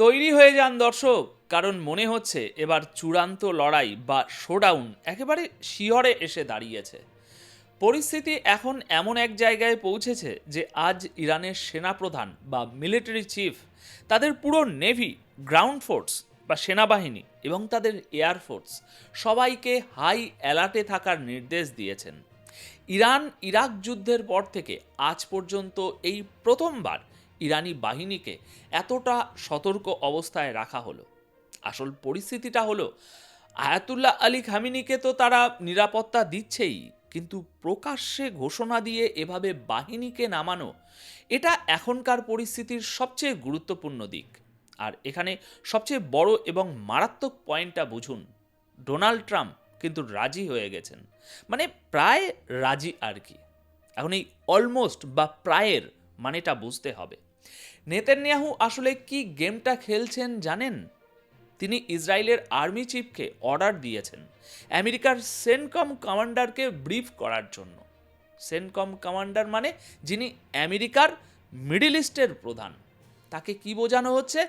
তৈরি হয়ে যান দর্শক, কারণ মনে হচ্ছে এবার চূড়ান্ত লড়াই বা শোডাউন একেবারে শিহরে এসে দাঁড়িয়েছে। পরিস্থিতি এখন এমন এক জায়গায় পৌঁছেছে যে আজ ইরানের সেনাপ্রধান বা মিলিটারি চিফ তাদের পুরো নেভি, গ্রাউন্ড ফোর্স বা সেনাবাহিনী এবং তাদের এয়ারফোর্স সবাইকে হাই অ্যালার্টে থাকার নির্দেশ দিয়েছেন। ইরান ইরাক যুদ্ধের পর থেকে আজ পর্যন্ত এই প্রথমবার ইরানি বাহিনীকে এতটা সতর্ক অবস্থায় রাখা হলো। আসল পরিস্থিতিটা হলো, আয়াতুল্লাহ আলী খামিনিকে তো তারা নিরাপত্তা দিচ্ছেই, কিন্তু প্রকাশ্যে ঘোষণা দিয়ে এভাবে বাহিনীকে নামানো, এটা এখনকার পরিস্থিতির সবচেয়ে গুরুত্বপূর্ণ দিক। আর এখানে সবচেয়ে বড় এবং মারাত্মক পয়েন্টটা বুঝুন, ডোনাল্ড ট্রাম্প কিন্তু রাজি হয়ে গেছেন। মানে প্রায় রাজি আর কি। এখন এই অলমোস্ট বা প্রায়ের মানেটা বুঝতে হবে। নেতানিয়াহু আসলে কি গেমটা খেলছেন জানেন? তিনি ইসরায়েলের আর্মি চিফকে অর্ডার দিয়েছেন আমেরিকার সেন্টকম কমান্ডারকে ব্রিফ করার জন্য। সেন্টকম কমান্ডার মানে যিনি আমেরিকার মিডল ইস্টের প্রধান। তাকে কি বোঝানো হচ্ছে?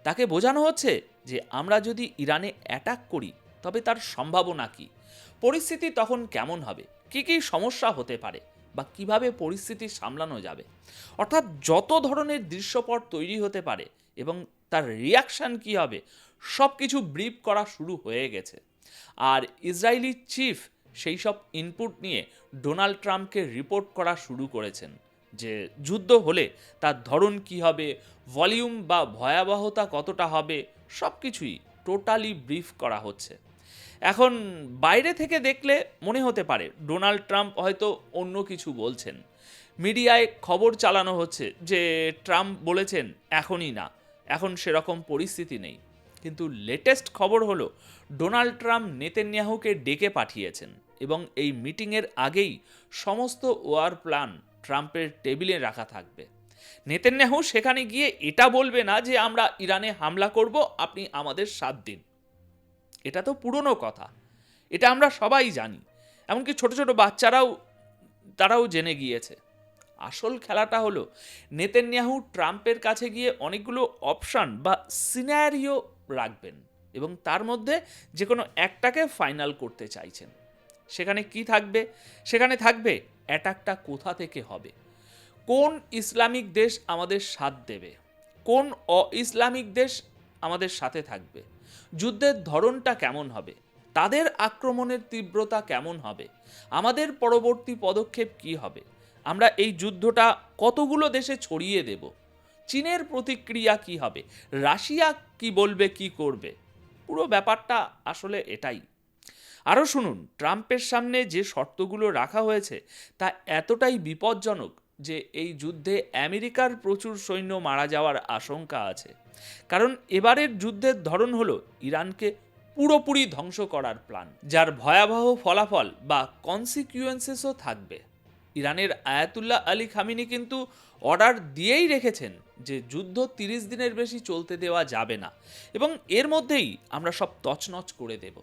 তাকে বোঝানো হচ্ছে যে আমরা যদি ইরানে অ্যাটাক করি তবে তার সম্ভাবনা কী, পরিস্থিতি তখন কেমন হবে, কী কী সমস্যা হতে পারে, বা কিভাবে পরিস্থিতি সামলানো যাবে। অর্থাৎ যত ধরনের দৃশ্যপট তৈরি হতে পারে এবং তার রিয়াকশান কী হবে, সব কিছু ব্রিফ করা শুরু হয়ে গেছে। আর ইসরায়েলি চিফ সেই সব ইনপুট নিয়ে ডোনাল্ড ট্রাম্পকে রিপোর্ট করা শুরু করেছেন যে যুদ্ধ হলে তার ধরন কী হবে, ভলিউম বা ভয়াবহতা কতটা হবে, সব কিছুই টোটালি ব্রিফ করা হচ্ছে। এখন বাইরে থেকে দেখলে মনে হতে পারে ডোনাল্ড ট্রাম্প হয়তো অন্য কিছু বলছেন। মিডিয়ায় খবর চালানো হচ্ছে যে ট্রাম্প বলেছেন এখনই না, এখন সেরকম পরিস্থিতি নেই। কিন্তু লেটেস্ট খবর হলো ডোনাল্ড ট্রাম্প নেতানিয়াহুকে ডেকে পাঠিয়েছেন এবং এই মিটিংয়ের আগেই সমস্ত ওয়ার প্ল্যান ট্রাম্পের টেবিলে রাখা থাকবে। নেতানিয়াহু সেখানে গিয়ে এটা বলবে না যে আমরা ইরানে হামলা করব, আপনি আমাদের সাথ দিন। এটা তো পুরনো কথা, এটা আমরা সবাই জানি, এমনকি ছোট ছোট বাচ্চারাও তারাও জেনে গিয়েছে। আসল খেলাটা হলো নেতানিয়াহু ট্রাম্পের কাছে গিয়ে অনেকগুলো অপশান বা সিনারিও রাখবেন এবং তার মধ্যে যে কোনো একটাকে ফাইনাল করতে চাইছেন। সেখানে কি থাকবে? সেখানে থাকবে অ্যাটাকটা কোথা থেকে হবে, কোন ইসলামিক দেশ আমাদের সাথ দেবে, কোন ইসলামিক দেশ আমাদের সাথে থাকবে, যুদ্ধের ধরনটা কেমন হবে, তাদের আক্রমণের তীব্রতা কেমন হবে, আমাদের পরবর্তী পদক্ষেপ কি হবে, আমরা এই যুদ্ধটা কতগুলো দেশে ছড়িয়ে দেব, চীনের প্রতিক্রিয়া কি হবে, রাশিয়া কি বলবে, কি করবে। পুরো ব্যাপারটা আসলে এটাই। আরও শুনুন, ট্রাম্পের সামনে যে শর্তগুলো রাখা হয়েছে তা এতটাই বিপজ্জনক যে এই যুদ্ধে আমেরিকার প্রচুর সৈন্য মারা যাওয়ার আশঙ্কা আছে। কারণ এবারের যুদ্ধের ধরন হলো ইরানকে পুরোপুরি ধ্বংস করার প্ল্যান, যার ভয়াবহ ফলাফল বা কনসিকুয়েন্সেসও থাকবে। ইরানের আয়াতুল্লাহ আলী খামিনি কিন্তু অর্ডার দিয়েই রেখেছেন যে যুদ্ধ 30 দিনের বেশি চলতে দেওয়া যাবে না এবং এর মধ্যেই আমরা সব তছনছ করে দেব।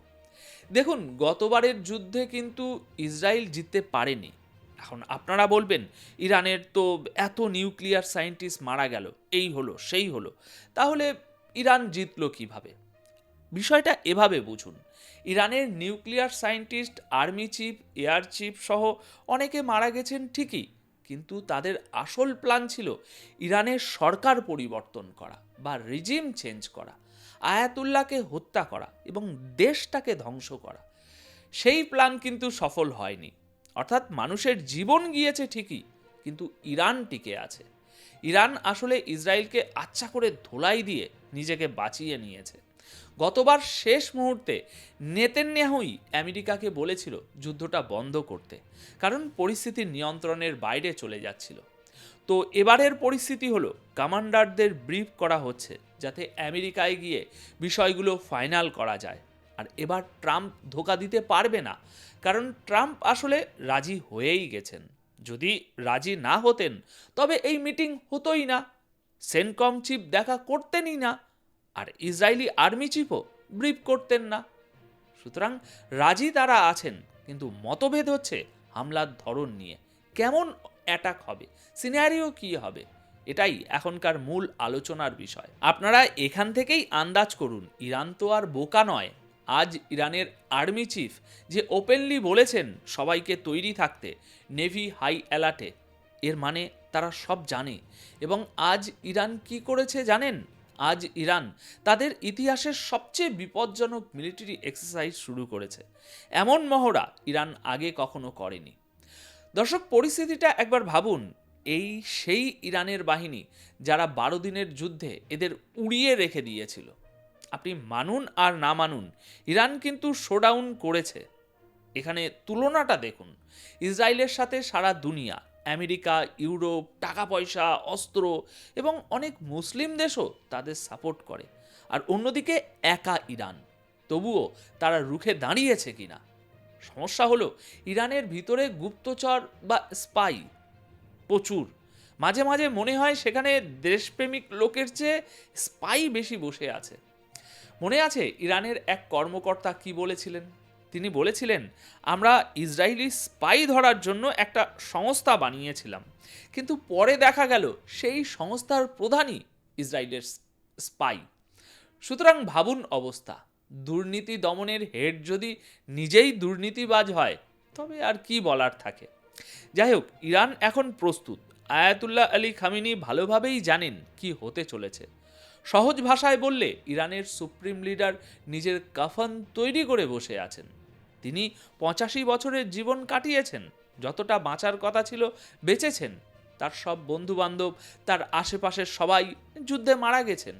দেখুন, গতবারের যুদ্ধে কিন্তু ইসরায়েল জিততে পারেনি। এখন আপনারা বলবেন ইরানের তো এত নিউক্লিয়ার সায়েন্টিস্ট মারা গেল, এই হলো সেই হলো, তাহলে ইরান জিতলো কিভাবে? বিষয়টা এভাবে বুঝুন, ইরানের nuclear scientist, army chief, air chief সহ অনেকে মারা গেছেন ঠিকই, কিন্তু তাদের আসল প্ল্যান ছিল ইরানের সরকার পরিবর্তন করা বা রিজিম চেঞ্জ করা, আয়াতুল্লাহকে হত্যা করা এবং দেশটাকে ধ্বংস করা। সেই প্ল্যান কিন্তু সফল হয়নি। অর্থাৎ মানুষের জীবন গিয়েছে ঠিকই, কিন্তু ইরান টিকে আছে। ইরান আসলে ইসরায়েলকে আচ্ছা করে ধোলাই দিয়ে নিজেকে বাঁচিয়ে নিয়েছে। গতবার শেষ মুহূর্তে নেতানিয়াহুই আমেরিকাকে বলেছিল যুদ্ধটা বন্ধ করতে, কারণ পরিস্থিতি নিয়ন্ত্রণের বাইরে চলে যাচ্ছিল। তো এবারের পরিস্থিতি হলো কমান্ডারদের ব্রিফ করা হচ্ছে যাতে আমেরিকায় গিয়ে বিষয়গুলো ফাইনাল করা যায়। আর এবার ট্রাম্প ধোঁকা দিতে পারবে না, কারণ ট্রাম্প আসলে রাজি হয়েই গেছেন। যদি রাজি না হতেন তবে এই মিটিং হতোই না, সেনকম চিফ দেখা করতেনই না, আর ইসরায়েলি আর্মি চিফও ব্রিফ করতেন না। সুতরাং রাজি তারা আছেন, কিন্তু মতভেদ হচ্ছে হামলার ধরন নিয়ে, কেমন অ্যাটাক হবে, সিনারিও কী হবে, এটাই এখনকার মূল আলোচনার বিষয়। আপনারা এখান থেকেই আন্দাজ করুন, ইরান তো আর বোকা নয়। আজ ইরানের আর্মি চিফ যে ওপেনলি বলেছেন সবাইকে তৈরি থাকতে, নেভি হাই অ্যালার্টে, এর মানে তারা সব জানে। এবং আজ ইরান কি করেছে জানেন? আজ ইরান তাদের ইতিহাসের সবচেয়ে বিপজ্জনক মিলিটারি এক্সারসাইজ শুরু করেছে। এমন মহড়া ইরান আগে কখনো করেনি। দর্শক, পরিস্থিতিটা একবার ভাবুন। এই সেই ইরানের বাহিনী যারা 12 দিনের যুদ্ধে এদের উড়িয়ে রেখে দিয়েছিল। আপনি মানুন আর না মানুন, ইরান কিন্তু শোডাউন করেছে। এখানে তুলনাটা দেখুন, ইসরায়েলের সাথে সারা দুনিয়া, আমেরিকা, ইউরোপ, টাকা পয়সা, অস্ত্র এবং অনেক মুসলিম দেশও তাদের সাপোর্ট করে। আর অন্যদিকে একা ইরান, তবুও তারা রুখে দাঁড়িয়েছে কিনা। সমস্যা হলো ইরানের ভিতরে গুপ্তচর বা স্পাই প্রচুর। মাঝে মাঝে মনে হয় সেখানে দেশপ্রেমিক লোকের চেয়ে স্পাই বেশি বসে আছে। মনে আছে ইরানের এক কর্মকর্তা কি বলেছিলেন? তিনি বলেছিলেন, আমরা ইসরায়েলি স্পাই ধরার জন্য একটা সংস্থা বানিয়েছিলাম, কিন্তু পরে দেখা গেল সেই সংস্থার প্রধানই ইসরায়েলের স্পাই। সুতরাং ভাবুন অবস্থা, দুর্নীতি দমনের হেড যদি নিজেই দুর্নীতিবাজ হয়, তবে আর কি বলার থাকে। যাই হোক, ইরান এখন প্রস্তুত। আয়াতুল্লাহ আলী খামেনি ভালোভাবেই জানেন কি হতে চলেছে। সহজ ভাষায় বললে, ইরানের সুপ্রিম লিডার নিজের কাফন তৈরি করে বসে আছেন। তিনি 85 বছরের জীবন কাটিয়েছেন, যতটা বাঁচার কথা ছিল বেঁচেছেন। তার সব বন্ধু বান্ধব, তার আশেপাশের সবাই যুদ্ধে মারা গেছেন।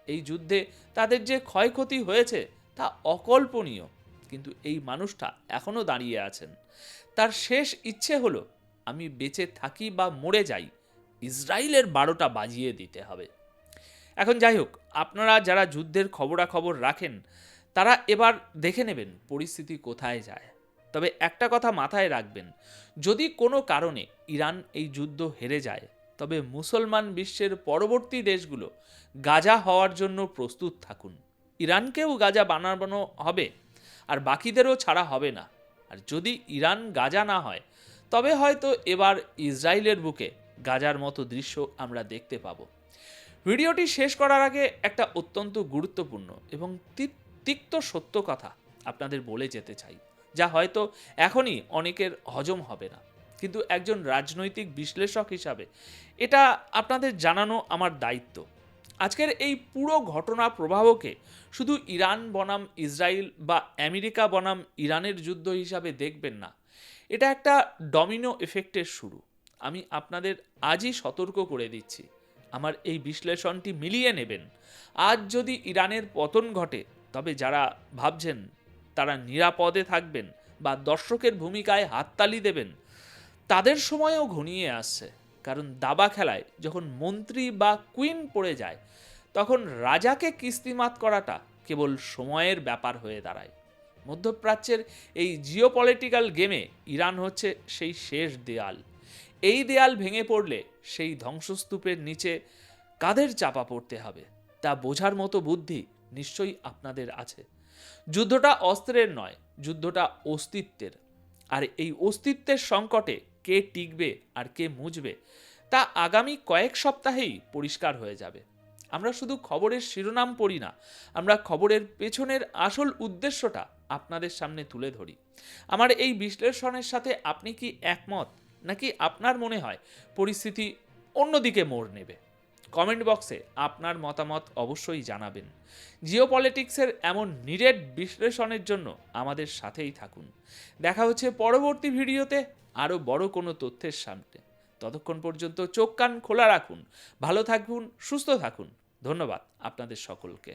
এই যুদ্ধে তাদের যে ক্ষয়ক্ষতি হয়েছে তা অকল্পনীয়, কিন্তু এই মানুষটা এখনো দাঁড়িয়ে আছেন। তার শেষ ইচ্ছে হলো, আমি বেঁচে থাকি বা মরে যাই, ইসরায়েলের 12টা বাজিয়ে দিতে হবে। এখন যাই হোক, আপনারা যারা যুদ্ধের খবরাখবর রাখেন তারা এবার দেখে নেবেন পরিস্থিতি কোথায় যায়। তবে একটা কথা মাথায় রাখবেন, যদি কোনো কারণে ইরান এই যুদ্ধ হেরে যায়, তবে মুসলমান বিশ্বের পরবর্তী দেশগুলো গাজা হওয়ার জন্য প্রস্তুত থাকুন। ইরানকেও গাজা বানানো হবে, আর বাকিদেরও ছাড়া হবে না। আর যদি ইরান গাজা না হয়, তবে হয়তো এবার ইসরায়েলের বুকে গাজার মতো দৃশ্য আমরা দেখতে পাবো। ভিডিওটি শেষ করার আগে একটা অত্যন্ত গুরুত্বপূর্ণ এবং তিক্ত সত্য কথা আপনাদের বলে যেতে চাই, যা হয়তো এখনই অনেকের হজম হবে না, কিন্তু একজন রাজনৈতিক বিশ্লেষক হিসাবে এটা আপনাদের জানানো আমার দায়িত্ব। আজকের এই পুরো ঘটনা প্রবাহকে শুধু ইরান বনাম ইসরায়েল বা আমেরিকা বনাম ইরানের যুদ্ধ হিসাবে দেখবেন না। এটা একটা ডমিনো এফেক্টের শুরু। আমি আপনাদের আজই সতর্ক করে দিচ্ছি, আমার এই বিশ্লেষণটি মিলিয়ে নেবেন। আজ যদি ইরানের পতন ঘটে, তবে যারা ভাবছেন তারা নিরাপদে থাকবেন বা দর্শকের ভূমিকায় হাততালি দেবেন, তাদের সময়ও ঘনিয়ে আসছে। কারণ দাবা খেলায় যখন মন্ত্রী বা কুইন পড়ে যায়, তখন রাজাকে কিস্তিমাত করাটা কেবল সময়ের ব্যাপার হয়ে দাঁড়ায়। মধ্যপ্রাচ্যের এই জিওপলিটিক্যাল গেমে ইরান হচ্ছে সেই শেষ দেয়াল। এই দেয়াল ভেঙে পড়লে সেই ধ্বংসস্তূপের নিচে কাদের চাপা পড়তে হবে তা বোঝার মতো বুদ্ধি নিশ্চয়ই আপনাদের আছে। যুদ্ধটা অস্ত্রের নয়, যুদ্ধটা অস্তিত্বের। আর এই অস্তিত্বের সংকটে কে টিকবে আর কে মুছবে তা আগামী কয়েক সপ্তাহেই পরিষ্কার হয়ে যাবে। আমরা শুধু খবরের শিরোনাম পড়ি না, আমরা খবরের পেছনের আসল উদ্দেশ্যটা আপনাদের সামনে তুলে ধরি। আমার এই বিশ্লেষণের সাথে আপনি কি একমত, নাকি আপনার মনে হয় পরিস্থিতি অন্যদিকে মোড় নেবে? কমেন্ট বক্সে আপনার মতামত অবশ্যই জানাবেন। জিওপলিটিক্সের এমন নিরেট বিশ্লেষণের জন্য আমাদের সাথেই থাকুন। দেখা হচ্ছে পরবর্তী ভিডিওতে আরও বড় কোনো তথ্যের সামনে। ততক্ষণ পর্যন্ত চোখ কান খোলা রাখুন, ভালো থাকুন, সুস্থ থাকুন। ধন্যবাদ আপনাদের সকলকে।